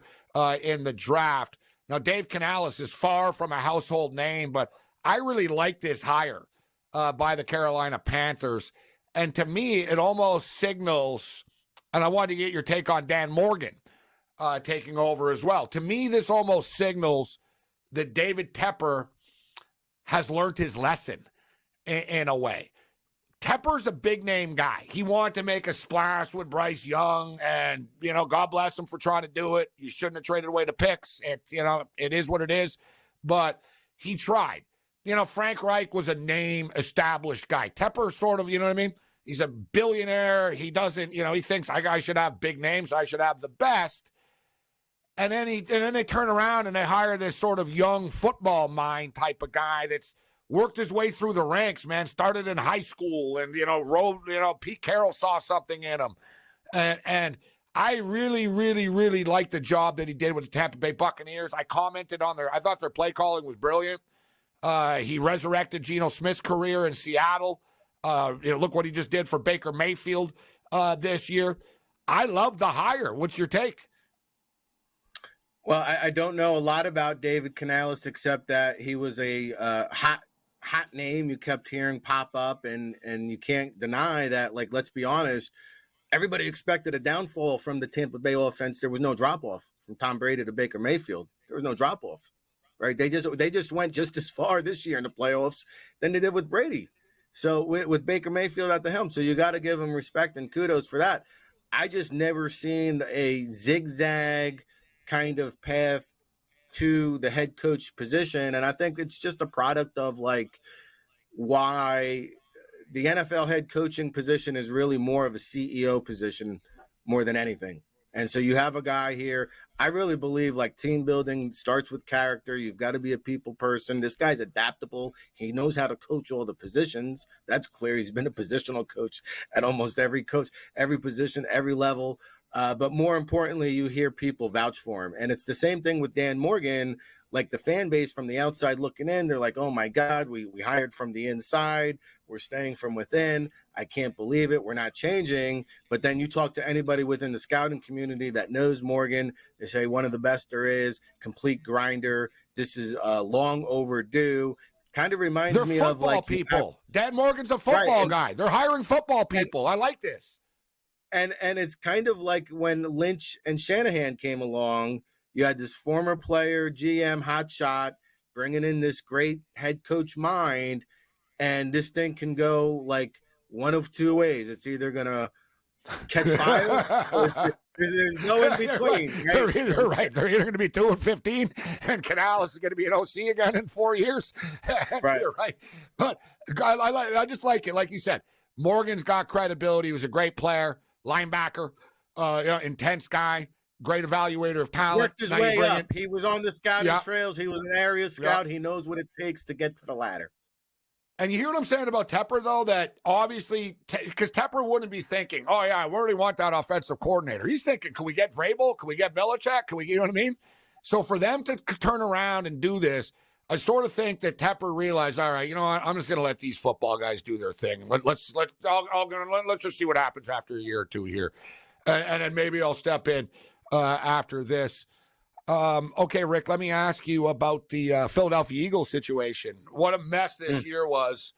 in the draft. Now, Dave Canales is far from a household name, but I really like this hire by the Carolina Panthers. And to me, it almost signals, and I wanted to get your take on Dan Morgan taking over as well. To me, this almost signals that David Tepper has learned his lesson in a way. Tepper's a big-name guy. He wanted to make a splash with Bryce Young, and, God bless him for trying to do it. You shouldn't have traded away the picks. It is what it is, but he tried. Frank Reich was a name-established guy. Tepper sort of, you know what I mean? He's a billionaire. He doesn't, he thinks I should have big names. I should have the best. And then they turn around and they hire this sort of young football mind type of guy that's worked his way through the ranks, man. Started in high school and, Pete Carroll saw something in him. And I really, really, really like the job that he did with the Tampa Bay Buccaneers. I commented on I thought their play calling was brilliant. He resurrected Geno Smith's career in Seattle. Look what he just did for Baker Mayfield this year. I love the hire. What's your take? Well, I don't know a lot about David Canales except that he was a hot name you kept hearing pop up, and you can't deny that. Like, let's be honest, everybody expected a downfall from the Tampa Bay offense. There was no drop off from Tom Brady to Baker Mayfield. There was no drop off, right? They just went just as far this year in the playoffs than they did with Brady. So with Baker Mayfield at the helm, so you got to give him respect and kudos for that. I just never seen a zigzag kind of path to the head coach position. And I think it's just a product of why the NFL head coaching position is really more of a CEO position more than anything. And so you have a guy here. I really believe team building starts with character. You've got to be a people person. This guy's adaptable. He knows how to coach all the positions. That's clear. He's been a positional coach at almost every position, every level. But more importantly, you hear people vouch for him. And it's the same thing with Dan Morgan. The fan base from the outside looking in, they're like, oh my God, we hired from the inside. We're staying from within. I can't believe it. We're not changing. But then you talk to anybody within the scouting community that knows Morgan. They say one of the best there is, complete grinder. This is long overdue. Kind of reminds me of football people. Dan Morgan's a football guy. They're hiring football people. I like this. And it's kind of like when Lynch and Shanahan came along, you had this former player, GM, hotshot, bringing in this great head coach mind, and this thing can go one of two ways. It's either going to catch fire or there's no in between. They're either right. They're either going to be 2-15, and Canales is going to be an OC again in 4 years. Right. You're right. But I just like it. Like you said, Morgan's got credibility. He was a great player, linebacker, intense guy. Great evaluator of talent. Worked his way up. He was on the scouting trails. He was an area scout. He knows what it takes to get to the ladder. And you hear what I'm saying about Tepper, though, that obviously, because Tepper wouldn't be thinking, oh, yeah, we already want that offensive coordinator. He's thinking, can we get Vrabel? Can we get Belichick? You know what I mean? So for them to turn around and do this, I sort of think that Tepper realized, all right, you know what? I'm just going to let these football guys do their thing. Let's just see what happens after a year or two here. And then maybe I'll step in after this. Okay, Rick, let me ask you about the Philadelphia Eagles situation. What a mess this year was.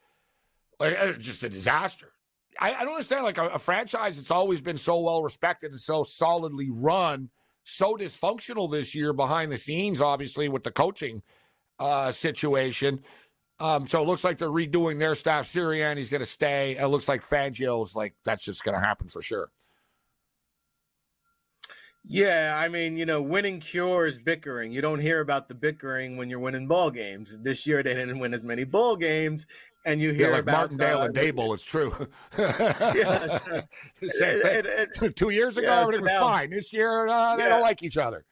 Just a disaster. I don't understand, a franchise that's always been so well respected and so solidly run, so dysfunctional this year behind the scenes, obviously, with the coaching situation. So it looks like they're redoing their staff. Sirianni's going to stay. It looks like Fangio's that's just going to happen for sure. Yeah, I mean, winning cures bickering. You don't hear about the bickering when you're winning ball games. This year they didn't win as many ball games, and you hear about Martindale and Dable. It's true. Yeah, Same thing. 2 years ago, everything was fine. This year, they don't like each other.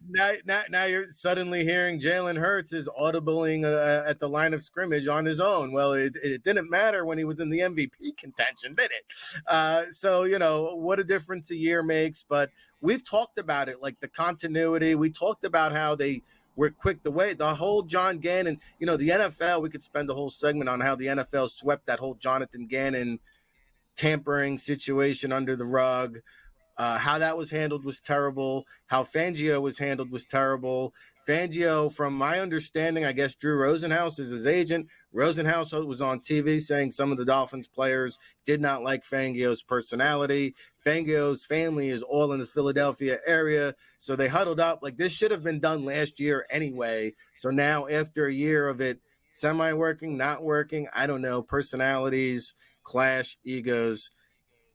Now you're suddenly hearing Jalen Hurts is audibling at the line of scrimmage on his own. Well, it didn't matter when he was in the MVP contention, did it? So, what a difference a year makes. But we've talked about it, like the continuity. We talked about how they were quick. The whole John Gannon, the NFL, we could spend a whole segment on how the NFL swept that whole Jonathan Gannon tampering situation under the rug. How that was handled was terrible. How Fangio was handled was terrible. Fangio, from my understanding, I guess Drew Rosenhaus is his agent. Rosenhaus was on TV saying some of the Dolphins players did not like Fangio's personality. Fangio's family is all in the Philadelphia area, so they huddled up. Like, this should have been done last year anyway. So now, after a year of it semi-working, not working, I don't know, personalities, clash, egos,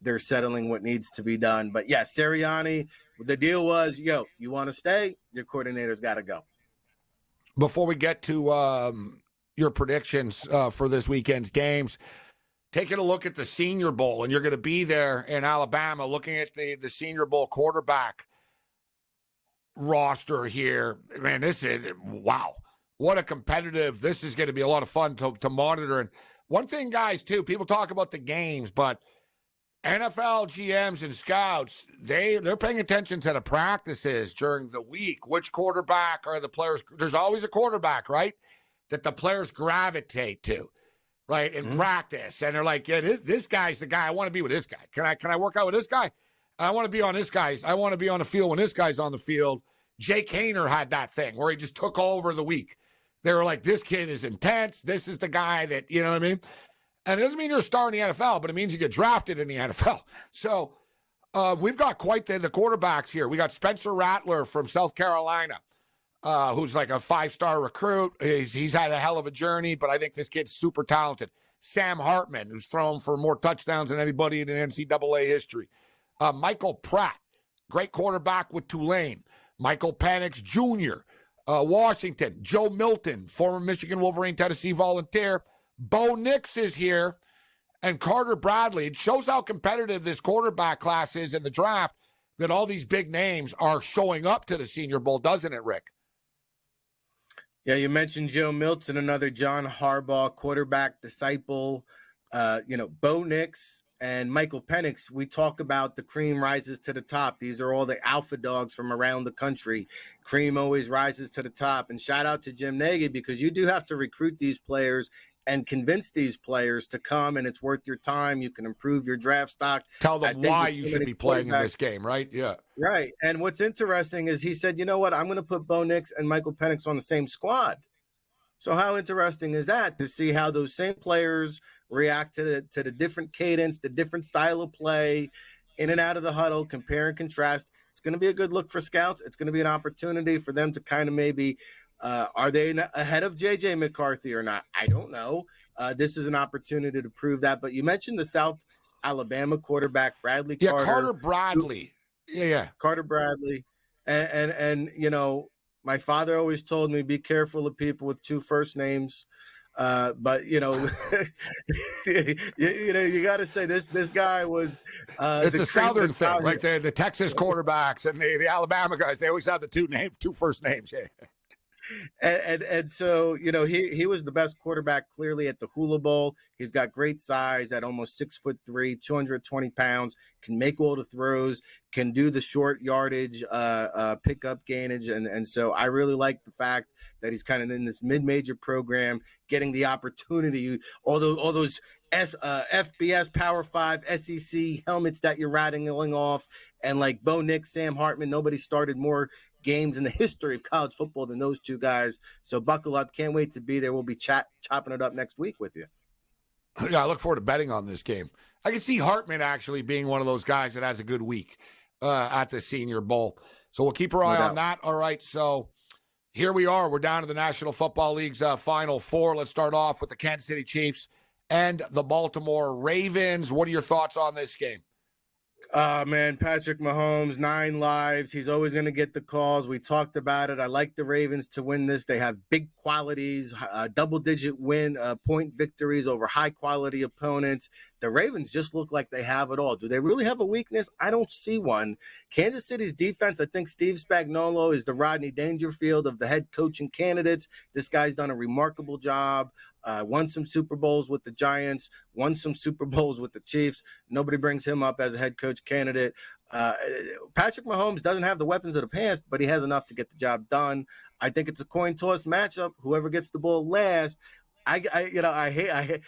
they're settling what needs to be done. But yeah, Sirianni, the deal was, you want to stay? Your coordinator's got to go. Before we get to your predictions for this weekend's games, taking a look at the Senior Bowl, and you're going to be there in Alabama looking at the Senior Bowl quarterback roster here. Man, this is, wow, what a competitive, this is going to be a lot of fun to monitor. And one thing, guys, too, people talk about the games, but NFL GMs and scouts, they're paying attention to the practices during the week. Which quarterback are the players? There's always a quarterback, right, that the players gravitate to, right, in practice. And they're like, yeah, this guy's the guy. I want to be with this guy. Can I work out with this guy? I want to be on this guy's. I want to be on the field when this guy's on the field. Jake Hayner had that thing where he just took over the week. They were like, this kid is intense. This is the guy that, you know what I mean? And it doesn't mean you're a star in the NFL, but it means you get drafted in the NFL. So we've got quite the quarterbacks here. We got Spencer Rattler from South Carolina, who's like a 5-star recruit. He's had a hell of a journey, but I think this kid's super talented. Sam Hartman, who's thrown for more touchdowns than anybody in NCAA history. Michael Pratt, great quarterback with Tulane. Michael Penix Jr., Washington. Joe Milton, former Michigan Wolverine, Tennessee Volunteer. Bo Nix is here, and Carter Bradley. It shows how competitive this quarterback class is in the draft that all these big names are showing up to the Senior Bowl, doesn't it, Rick? Yeah, you mentioned Joe Milton, another John Harbaugh quarterback disciple. Bo Nix and Michael Penix, we talk about the cream rises to the top. These are all the alpha dogs from around the country. Cream always rises to the top. And shout out to Jim Nagy, because you do have to recruit these players and convince these players to come, and it's worth your time. You can improve your draft stock. Tell them why you should be playing in this game, right? Yeah. Right. And what's interesting is he said, you know what, I'm going to put Bo Nix and Michael Penix on the same squad. So how interesting is that, to see how those same players react to the different cadence, the different style of play, in and out of the huddle, compare and contrast. It's going to be a good look for scouts. It's going to be an opportunity for them to kind of maybe are they ahead of J.J. McCarthy or not? I don't know. This is an opportunity to prove that. But you mentioned the South Alabama quarterback, Bradley Carter. Yeah, Carter Bradley. Yeah. Carter Bradley. And my father always told me, be careful of people with 2 first names. But you got to say this guy was. It's a Southern thing, like the Texas quarterbacks and the Alabama guys. They always have the 2 first names. Yeah. And so, he was the best quarterback clearly at the Hula Bowl. He's got great size at almost 6'3", 220 pounds, can make all the throws, can do the short yardage, pickup gainage. And so I really like the fact that he's kind of in this mid-major program, getting the opportunity, all those FBS Power 5 SEC helmets that you're rattling off. And like Bo Nix, Sam Hartman, nobody started more games in the history of college football than those 2 guys. So buckle up. Can't wait to be there. We'll be chopping it up next week with you. Yeah, I look forward to betting on this game. I can see Hartman actually being one of those guys that has a good week at the Senior Bowl. So we'll keep our eye on that. All right, so here we are. We're down to the National Football League's Final Four. Let's start off with the Kansas City Chiefs and the Baltimore Ravens. What are your thoughts on this game? Man, Patrick Mahomes, 9 lives. He's always going to get the calls. We talked about it. I like the Ravens to win this. They have big qualities, double-digit point victories over high-quality opponents. The Ravens just look like they have it all. Do they really have a weakness? I don't see one. Kansas City's defense, I think Steve Spagnuolo is the Rodney Dangerfield of the head coaching candidates. This guy's done a remarkable job. Won some Super Bowls with the Giants, won some Super Bowls with the Chiefs. Nobody brings him up as a head coach candidate. Patrick Mahomes doesn't have the weapons of the past, but he has enough to get the job done. I think it's a coin toss matchup. Whoever gets the ball last. I hate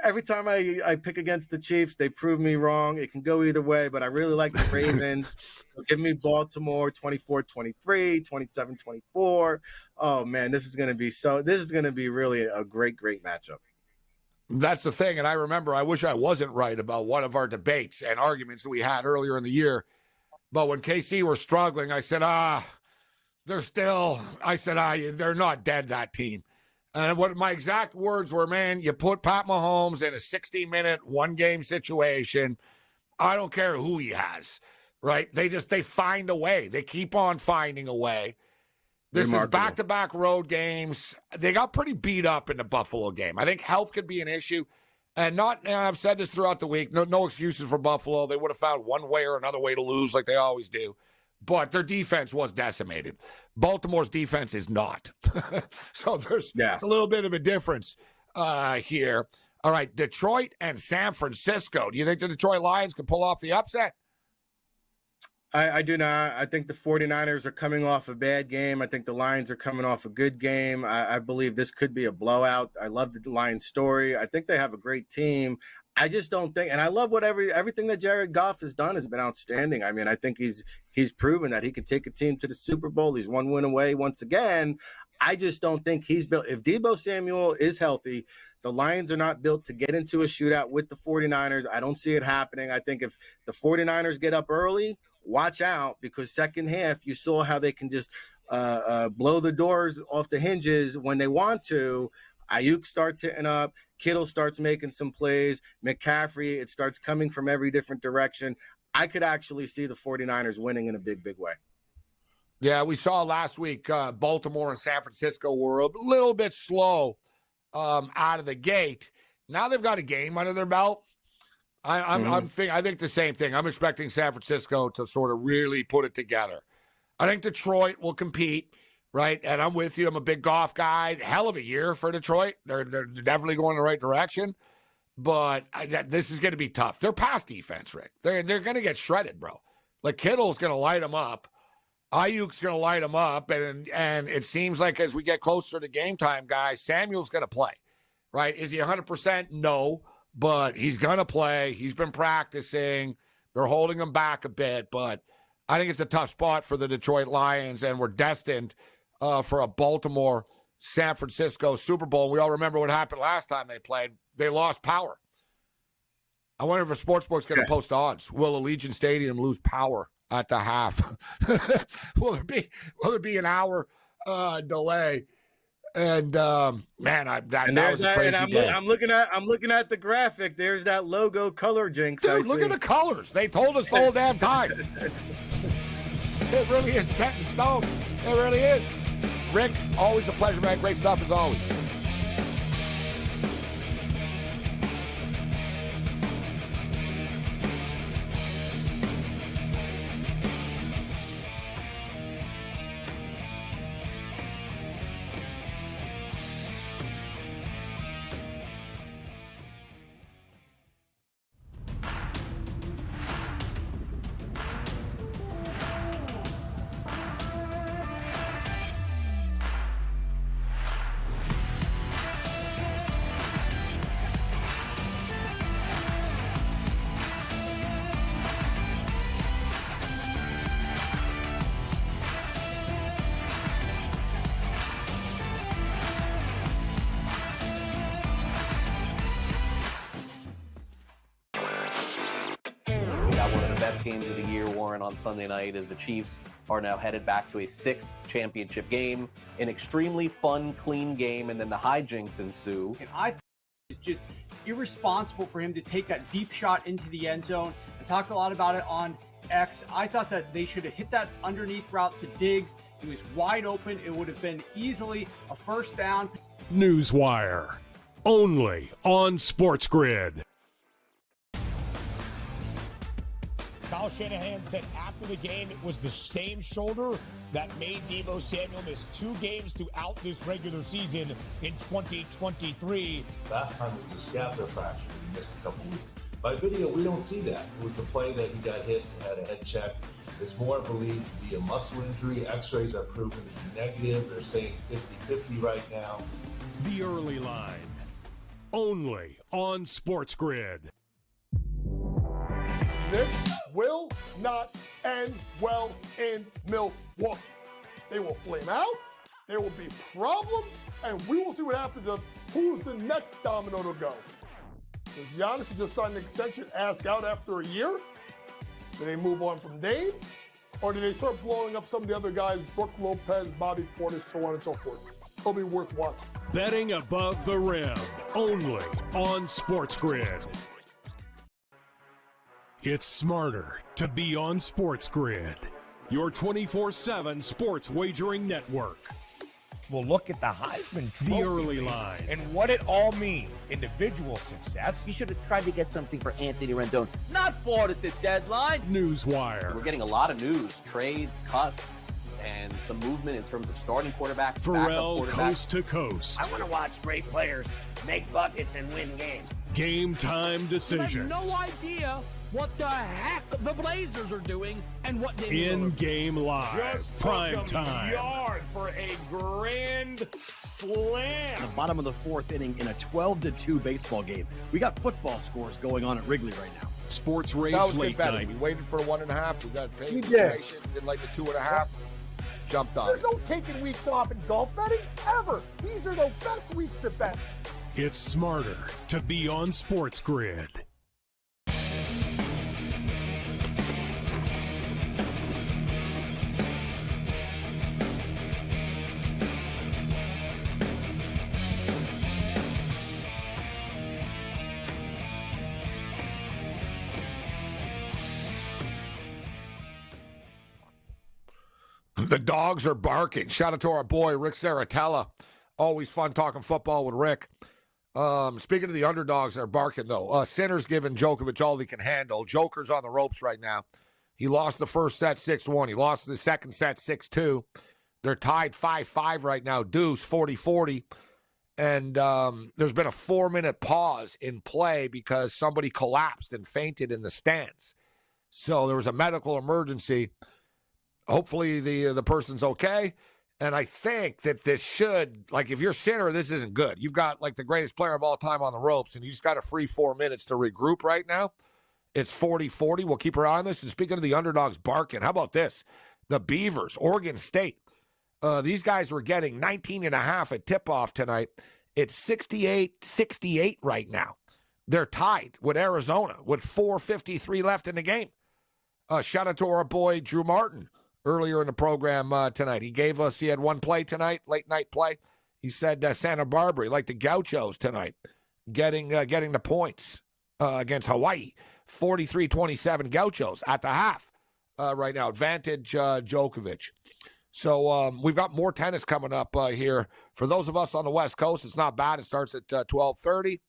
every time I pick against the Chiefs, they prove me wrong. It can go either way, but I really like the Ravens. Give me Baltimore 24-23, 27-24. Oh man, this is going to be really a great matchup. That's the thing. And I remember, I wish I wasn't right about one of our debates and arguments that we had earlier in the year. But when KC were struggling, I said, they're not dead, that team. And what my exact words were, man, you put Pat Mahomes in a 60-minute, one-game situation. I don't care who he has, right? They find a way. They keep on finding a way. This is back-to-back road games. They got pretty beat up in the Buffalo game. I think health could be an issue. And I've said this throughout the week, no excuses for Buffalo. They would have found one way or another way to lose like they always do. But their defense was decimated. Baltimore's defense is not. So there's it's a little bit of a difference here. All right, Detroit and San Francisco. Do you think the Detroit Lions can pull off the upset? I do not. I think the 49ers are coming off a bad game. I think the Lions are coming off a good game. I believe this could be a blowout. I love the Lions story. I think they have a great team. I just don't think, and I love everything that Jared Goff has done has been outstanding. I mean, I think he's proven that he can take a team to the Super Bowl. He's one win away once again. I just don't think he's built. If Deebo Samuel is healthy, the Lions are not built to get into a shootout with the 49ers. I don't see it happening. I think if the 49ers get up early, watch out, because second half you saw how they can just blow the doors off the hinges when they want to. Ayuk starts hitting up. Kittle starts making some plays. McCaffrey, it starts coming from every different direction. I could actually see the 49ers winning in a big way. Yeah, we saw last week Baltimore and San Francisco were a little bit slow out of the gate. Now they've got a game under their belt. I think the same thing. I'm expecting San Francisco to sort of really put it together. I think Detroit will compete. Right, and I'm with you. I'm a big Goff guy. Hell of a year for Detroit. They're definitely going the right direction, but this is going to be tough. They're pass defense, Rick. They're going to get shredded, bro. Like Kittle's going to light them up. Ayuk's going to light them up, and it seems like as we get closer to game time, guys, Samuel's going to play. Right? Is he 100%? No, but he's going to play. He's been practicing. They're holding him back a bit, but I think it's a tough spot for the Detroit Lions, and we're destined for a Baltimore-San Francisco Super Bowl. We all remember what happened last time they played. They lost power. I wonder if a sportsbook's going to post odds. Will Allegiant Stadium lose power at the half? Will there be an hour delay? And that was a crazy day. I'm looking at the graphic. There's that logo color jinx. Dude, look at the colors. They told us the whole damn time. It really is set in stone. It really is. Rick, always a pleasure, man. Great stuff as always. Games of the year, Warren, on Sunday night, as the Chiefs are now headed back to a 6th championship game. An extremely fun, clean game, and then the hijinks ensue. And I think it's just irresponsible for him to take that deep shot into the end zone. I talked a lot about it on X. I thought that they should have hit that underneath route to Diggs. He was wide open. It would have been easily a first down. Newswire, only on SportsGrid. Kyle Shanahan said after the game it was the same shoulder that made Deebo Samuel miss 2 games throughout this regular season in 2023. Last time it was a scapular fracture. He missed a couple weeks. By video, we don't see that. It was the play that he got hit, had a head check. It's more believed to be a muscle injury. X-rays are proven to be negative. They're saying 50-50 right now. The Early Line, only on SportsGrid. This will not end well in Milwaukee. They will flame out, there will be problems, and we will see what happens of who's the next domino to go. Does Giannis just sign an extension, ask out after a year? Do they move on from Dame? Or do they start blowing up some of the other guys, Brook Lopez, Bobby Portis, so on and so forth? It'll be worth watching. Betting above the rim, only on SportsGrid. It's smarter to be on SportsGrid, your 24/7 sports wagering network. We'll look at the Heisman Trophy The Early race Line. and what it all means. Individual success. You should have tried to get something for Anthony Rendon, not bought at the deadline. Newswire. We're getting a lot of news, trades, cuts, and some movement in terms of starting quarterbacks, Pharrell, backup quarterbacks. coast to coast. I want to watch great players make buckets and win games. Game time I decisions. have no idea what the heck the Blazers are doing and what they In-game live. Just Prime took 'em time. yard for a grand slam. The bottom of the 4th inning in a 12-2 baseball game. We got football scores going on at Wrigley right now. Sports That Rage was good late betting. night. We waited for 1.5. We got paid We for did. information. Did like the 2.5. Jumped on There's it. no taking weeks off in golf betting, ever. These are the best weeks to bet. It's smarter to be on SportsGrid. The dogs are barking. Shout out to our boy, Rick Saratella. Always fun talking football with Rick. Speaking of the underdogs that are barking, though, Sinner's giving Djokovic all he can handle. Joker's on the ropes right now. He lost the first set 6-1. He lost the second set 6-2. They're tied 5-5 right now, deuce 40-40. And there's been a 4-minute pause in play because somebody collapsed and fainted in the stands. So there was a medical emergency. Hopefully the person's okay. And I think that this should, like, if you're Sinner, this isn't good. You've got, like, the greatest player of all time on the ropes, and you just got a free 4 minutes to regroup right now. It's 40-40. We'll keep our eye on this. And speaking of the underdogs barking, how about this? The Beavers, Oregon State. These guys were getting 19.5 at tip-off tonight. It's 68-68 right now. They're tied with Arizona with 4:53 left in the game. Shout out to our boy Drew Martin earlier in the program tonight. He had one play tonight, late night play. He said Santa Barbara, like the Gauchos tonight, getting the points against Hawaii. 43-27 Gauchos at the half right now. Advantage Djokovic. So we've got more tennis coming up here. For those of us on the West Coast, it's not bad. It starts at 12:30,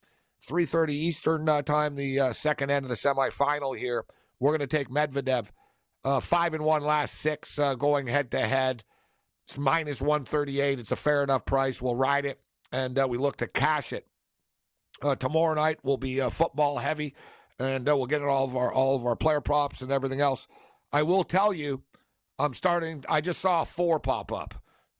3:30 Eastern time, the second end of the semifinal here. We're going to take Medvedev, 5-1 last 6, going head-to-head. It's minus 138. It's a fair enough price. We'll ride it, and we look to cash it. Tomorrow night will be football heavy, and we'll get all of our player props and everything else. I will tell you, I just saw a 4 pop up.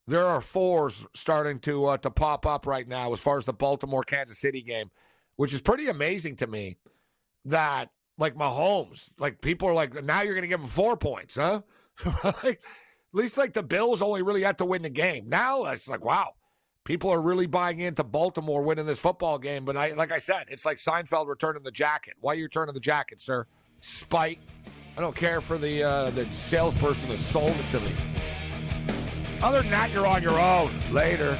There are 4s starting to pop up right now as far as the Baltimore-Kansas City game, which is pretty amazing to me that, like, Mahomes, like, people are like, now you're going to give him 4 points, huh? At least, like, the Bills only really had to win the game. Now it's like, wow, people are really buying into Baltimore winning this football game. But like I said, it's like Seinfeld returning the jacket. Why are you returning the jacket, sir? Spite. I don't care for the salesperson that sold it to me. Other than that, you're on your own. Later.